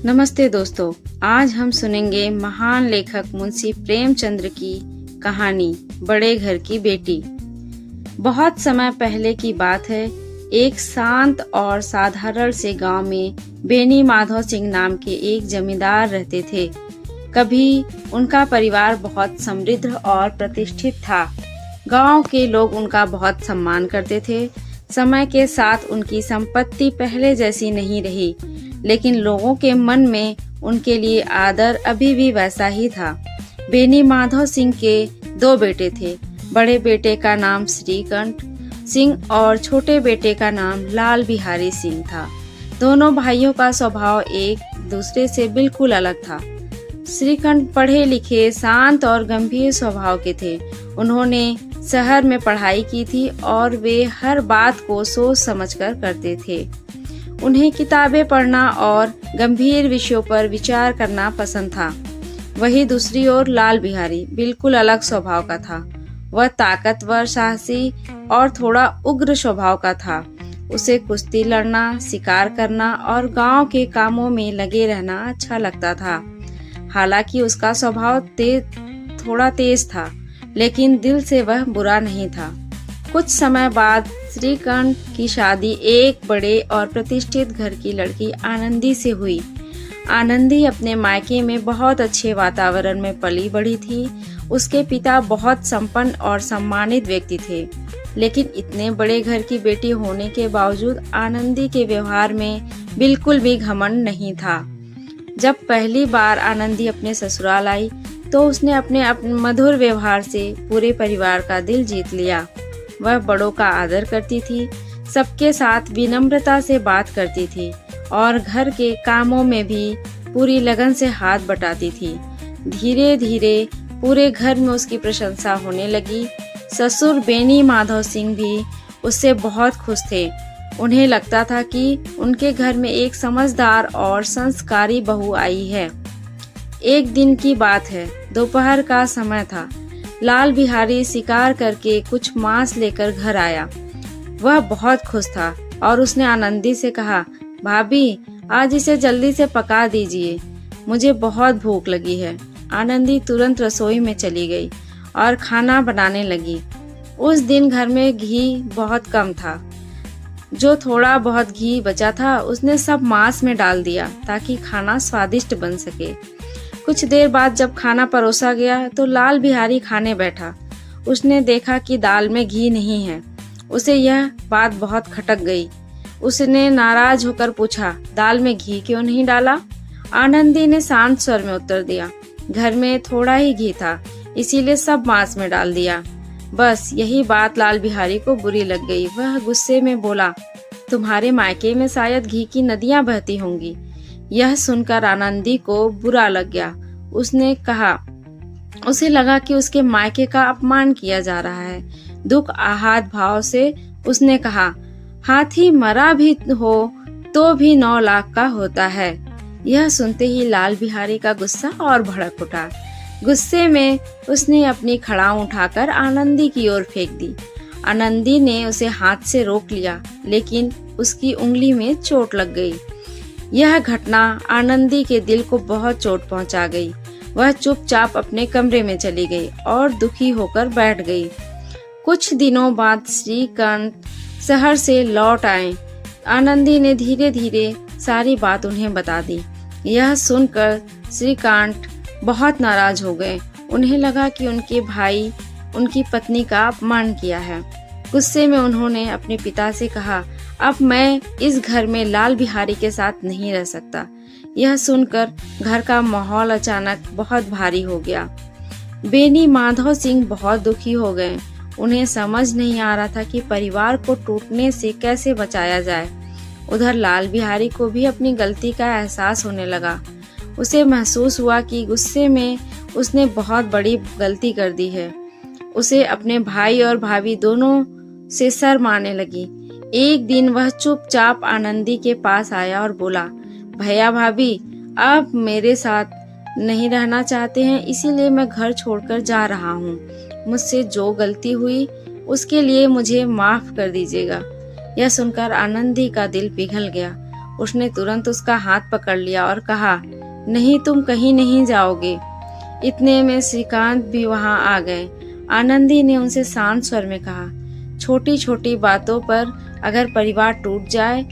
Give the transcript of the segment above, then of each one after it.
नमस्ते दोस्तों, आज हम सुनेंगे महान लेखक मुंशी प्रेमचंद्र की कहानी बड़े घर की बेटी। बहुत समय पहले की बात है। एक शांत और साधारण से गांव में बेनी माधव सिंह नाम के एक जमींदार रहते थे। कभी उनका परिवार बहुत समृद्ध और प्रतिष्ठित था। गांव के लोग उनका बहुत सम्मान करते थे। समय के साथ उनकी संपत्ति पहले जैसी नहीं रही, लेकिन लोगों के मन में उनके लिए आदर अभी भी वैसा ही था। बेनी माधव सिंह के दो बेटे थे। बड़े बेटे का नाम श्रीकंठ सिंह और छोटे बेटे का नाम लाल बिहारी सिंह था। दोनों भाइयों का स्वभाव एक दूसरे से बिल्कुल अलग था। श्रीकंठ पढ़े लिखे, शांत और गंभीर स्वभाव के थे। उन्होंने शहर में पढ़ाई की थी और वे हर बात को सोच समझकर करते थे। उन्हें किताबें पढ़ना और गंभीर विषयों पर विचार करना पसंद था। वहीं दूसरी ओर लाल बिहारी बिल्कुल अलग स्वभाव का था। वह ताकतवर, साहसी और थोड़ा उग्र स्वभाव का था। उसे कुश्ती लड़ना, शिकार करना और गांव के कामों में लगे रहना अच्छा लगता था। हालांकि उसका स्वभाव थोड़ा तेज था, लेकिन दिल से वह बुरा नहीं था। कुछ समय बाद श्रीकंठ की शादी एक बड़े और प्रतिष्ठित घर की लड़की आनंदी से हुई। आनंदी अपने मायके में बहुत अच्छे वातावरण में पली बढ़ी थी। उसके पिता बहुत संपन्न और सम्मानित व्यक्ति थे, लेकिन इतने बड़े घर की बेटी होने के बावजूद आनंदी के व्यवहार में बिल्कुल भी घमंड नहीं था। जब पहली बार आनंदी अपने ससुराल आई तो उसने अपने मधुर व्यवहार से पूरे परिवार का दिल जीत लिया। वह बड़ों का आदर करती थी, सबके साथ विनम्रता से बात करती थी और घर के कामों में भी पूरी लगन से हाथ बटाती थी। धीरे धीरे पूरे घर में उसकी प्रशंसा होने लगी। ससुर बेनी माधव सिंह भी उससे बहुत खुश थे। उन्हें लगता था कि उनके घर में एक समझदार और संस्कारी बहू आई है। एक दिन की बात है, दोपहर का समय था। लाल बिहारी शिकार करके कुछ मांस लेकर घर आया। वह बहुत खुश था और उसने आनंदी से कहा, भाभी आज इसे जल्दी से पका दीजिए, मुझे बहुत भूख लगी है। आनंदी तुरंत रसोई में चली गई और खाना बनाने लगी। उस दिन घर में घी बहुत कम था। जो थोड़ा बहुत घी बचा था उसने सब मांस में डाल दिया ताकि खाना स्वादिष्ट बन सके। कुछ देर बाद जब खाना परोसा गया तो लाल बिहारी खाने बैठा। उसने देखा कि दाल में घी नहीं है। उसे यह बात बहुत खटक गई। उसने नाराज होकर पूछा, दाल में घी क्यों नहीं डाला? आनंदी ने शांत स्वर में उत्तर दिया, घर में थोड़ा ही घी था, इसीलिए सब मांस में डाल दिया। बस यही बात लाल बिहारी को बुरी लग गई। वह गुस्से में बोला, तुम्हारे मायके में शायद घी की नदियां बहती होंगी। यह सुनकर आनंदी को बुरा लग गया। उसे लगा कि उसके मायके का अपमान किया जा रहा है। दुख आहत भाव से उसने कहा, हाथी मरा भी हो तो भी 9 लाख का होता है। यह सुनते ही लाल बिहारी का गुस्सा और भड़क उठा। गुस्से में उसने अपनी खड़ाऊ उठाकर आनंदी की ओर फेंक दी। आनंदी ने उसे हाथ से रोक लिया, लेकिन उसकी उंगली में चोट लग गई। यह घटना आनंदी के दिल को बहुत चोट पहुंचा गई। वह चुपचाप अपने कमरे में चली गई और दुखी होकर बैठ गई। कुछ दिनों बाद श्रीकांत शहर से लौट आए। आनंदी ने धीरे धीरे सारी बात उन्हें बता दी। यह सुनकर श्रीकांत बहुत नाराज हो गए। उन्हें लगा कि उनके भाई उनकी पत्नी का अपमान किया है। गुस्से में उन्होंने अपने पिता से कहा, अब मैं इस घर में लाल बिहारी के साथ नहीं रह सकता। यह सुनकर घर का माहौल अचानक बहुत भारी हो गया। बेनी माधव सिंह बहुत दुखी हो गए। उन्हें समझ नहीं आ रहा था कि परिवार को टूटने से कैसे बचाया जाए। उधर लाल बिहारी को भी अपनी गलती का एहसास होने लगा। उसे महसूस हुआ कि गुस्से में उसने बहुत बड़ी गलती कर दी है। उसे अपने भाई और भाभी दोनों से शर्म आने लगी। एक दिन वह चुपचाप आनंदी के पास आया और बोला, भैया भाभी अब मेरे साथ नहीं रहना चाहते हैं, इसीलिए मैं घर छोड़कर जा रहा हूँ। मुझसे जो गलती हुई उसके लिए मुझे माफ कर दीजिएगा। यह सुनकर आनंदी का दिल पिघल गया। उसने तुरंत उसका हाथ पकड़ लिया और कहा, नहीं, तुम कहीं नहीं जाओगे। इतने में श्रीकांत भी वहां आ गए। आनंदी ने उनसे शांत स्वर में कहा, छोटी छोटी बातों पर अगर परिवार टूट जाए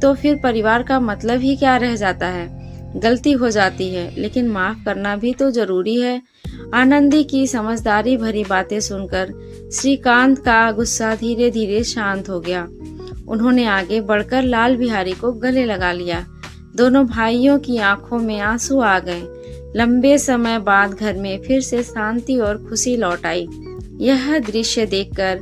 तो फिर परिवार का मतलब ही क्या रह जाता है। गलती हो जाती है, लेकिन माफ करना भी तो जरूरी है। आनंदी की समझदारी भरी बातें सुनकर श्रीकांत का गुस्सा धीरे धीरे शांत हो गया। उन्होंने आगे बढ़कर लाल बिहारी को गले लगा लिया। दोनों भाइयों की आंखों में आंसू आ गए। लंबे समय बाद घर में फिर से शांति और खुशी लौट आई। यह दृश्य देखकर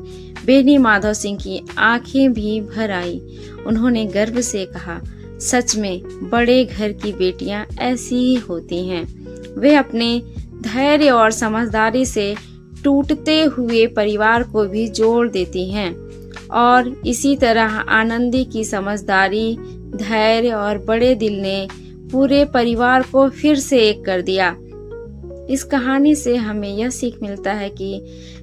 बेनी माधव सिंह की आंखें भी भर आई। उन्होंने गर्व से कहा, सच में बड़े घर की बेटियां ऐसी ही होती हैं। वे अपने धैर्य और समझदारी से टूटते हुए परिवार को भी जोड़ देती हैं। और इसी तरह आनंदी की समझदारी, धैर्य और बड़े दिल ने पूरे परिवार को फिर से एक कर दिया। इस कहानी से हमें यह सीख मिलता है कि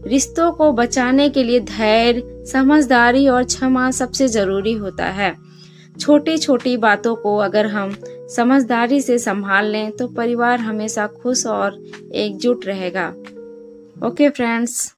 रिश्तों को बचाने के लिए धैर्य, समझदारी और क्षमा सबसे जरूरी होता है। छोटी छोटी बातों को अगर हम समझदारी से संभाल लें तो परिवार हमेशा खुश और एकजुट रहेगा। Okay friends.